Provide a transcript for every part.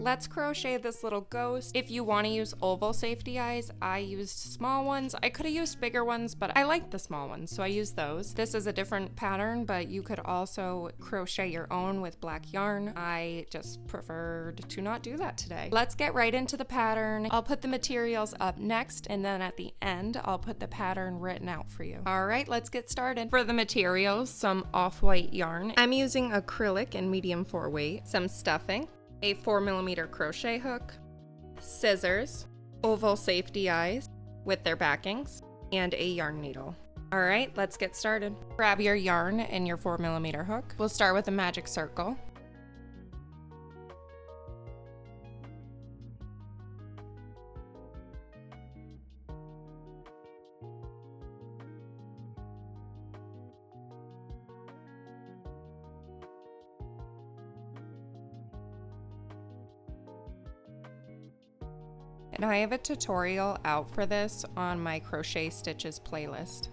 Let's crochet this little ghost. If you want to use oval safety eyes, I used small ones. I could have used bigger ones, but I like the small ones, so I used those. This is a different pattern, but you could also crochet your own with black yarn. I just preferred to not do that today. Let's get right into the pattern. I'll put the materials up next, and then at the end, I'll put the pattern written out for you. All right, let's get started. For the materials, some off-white yarn. I'm using acrylic in medium 4 weight, some stuffing, a 4mm crochet hook, scissors, oval safety eyes with their backings, and a yarn needle. All right, let's get started. Grab your yarn and your 4mm hook. We'll start with a magic circle. And I have a tutorial out for this on my Crochet Stitches playlist.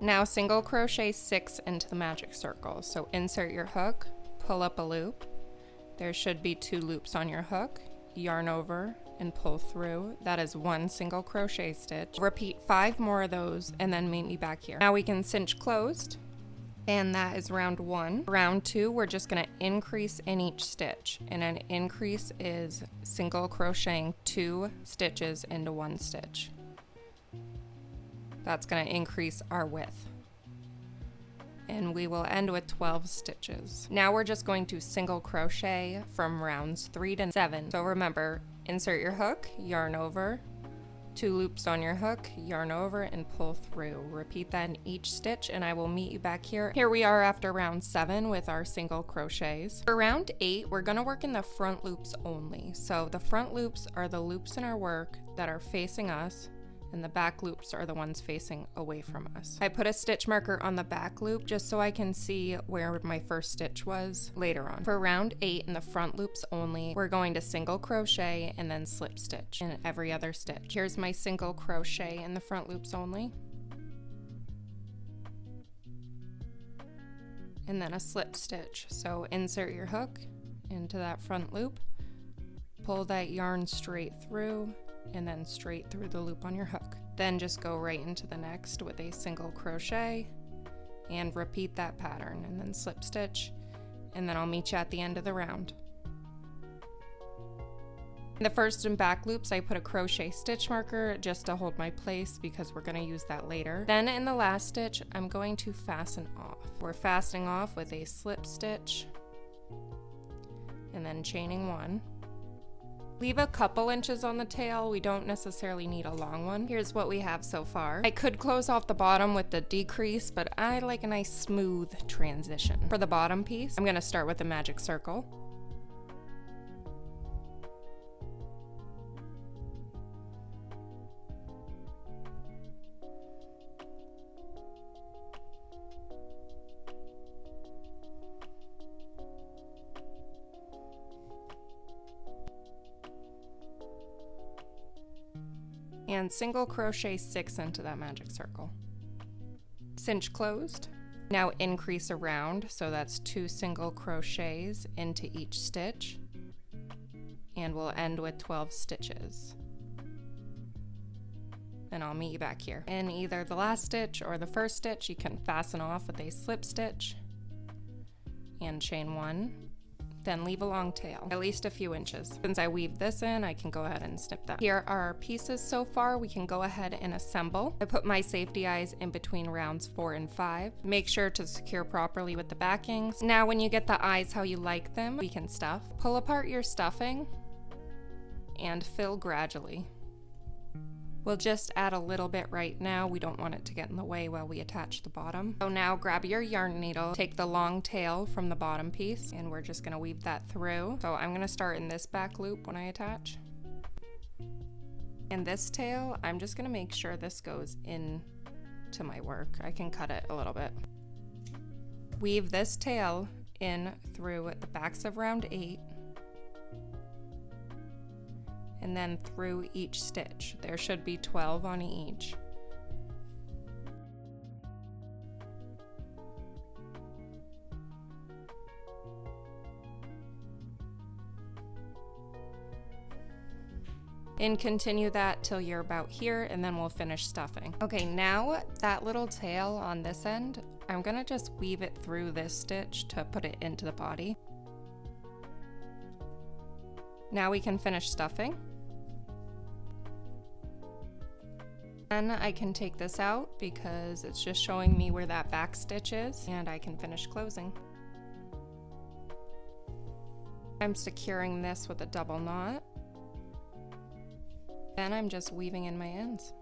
Now single crochet 6 into the magic circle. So insert your hook, pull up a loop. There should be 2 loops on your hook. Yarn over and pull through. That is 1 single crochet stitch. Repeat 5 more of those and then meet me back here. Now we can cinch closed. And that is round 1. Round 2, we're just going to increase in each stitch. And an increase is single crocheting 2 stitches into 1 stitch. That's going to increase our width. And we will end with 12 stitches. Now we're just going to single crochet from rounds 3 to 7. So remember, insert your hook, yarn over, 2 loops on your hook, yarn over, and pull through. Repeat that in each stitch, and I will meet you back here. Here we are after round 7 with our single crochets. For round 8, we're gonna work in the front loops only. So the front loops are the loops in our work that are facing us, and the back loops are the ones facing away from us. I put a stitch marker on the back loop just so I can see where my first stitch was later on. For round 8 in the front loops only, we're going to single crochet and then slip stitch in every other stitch. Here's my single crochet in the front loops only. And then a slip stitch. So insert your hook into that front loop, pull that yarn straight through, and then straight through the loop on your hook. Then just go right into the next with a single crochet and repeat that pattern, and then slip stitch, and then I'll meet you at the end of the round. In the first and back loops, I put a crochet stitch marker just to hold my place because we're going to use that later. Then in the last stitch, I'm going to fasten off. We're fastening off with a slip stitch and then chaining 1. Leave a couple inches on the tail. We don't necessarily need a long one. Here's what we have so far. I could close off the bottom with the decrease, but I like a nice smooth transition. For the bottom piece, I'm going to start with a magic circle. And single crochet 6 into that magic circle. Cinch closed. Now increase around, so that's 2 single crochets into each stitch, and we'll end with 12 stitches. And I'll meet you back here. In either the last stitch or the first stitch, you can fasten off with a slip stitch and chain 1. Then leave a long tail, at least a few inches. Since I weaved this in, I can go ahead and snip that. Here are our pieces so far. We can go ahead and assemble. I put my safety eyes in between rounds 4 and 5. Make sure to secure properly with the backings. Now when you get the eyes how you like them, we can stuff. Pull apart your stuffing and fill gradually. We'll just add a little bit right now. We don't want it to get in the way while we attach the bottom. So now grab your yarn needle, take the long tail from the bottom piece, and we're just gonna weave that through. So I'm gonna start in this back loop when I attach. And this tail, I'm just gonna make sure this goes in to my work. I can cut it a little bit. Weave this tail in through the backs of round 8. And then through each stitch. There should be 12 on each. And continue that till you're about here, and then we'll finish stuffing. Okay, now that little tail on this end, I'm gonna just weave it through this stitch to put it into the body. Now we can finish stuffing. Then I can take this out because it's just showing me where that back stitch is, and I can finish closing. I'm securing this with a double knot. Then I'm just weaving in my ends.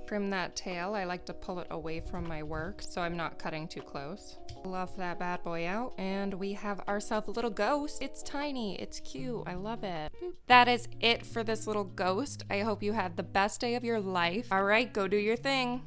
Trim that tail. I like to pull it away from my work so I'm not cutting too close. Love that bad boy out, and we have ourselves a little ghost. It's tiny, it's cute, I love it. That is it for this little ghost. I hope you had the best day of your life. All right, go do your thing.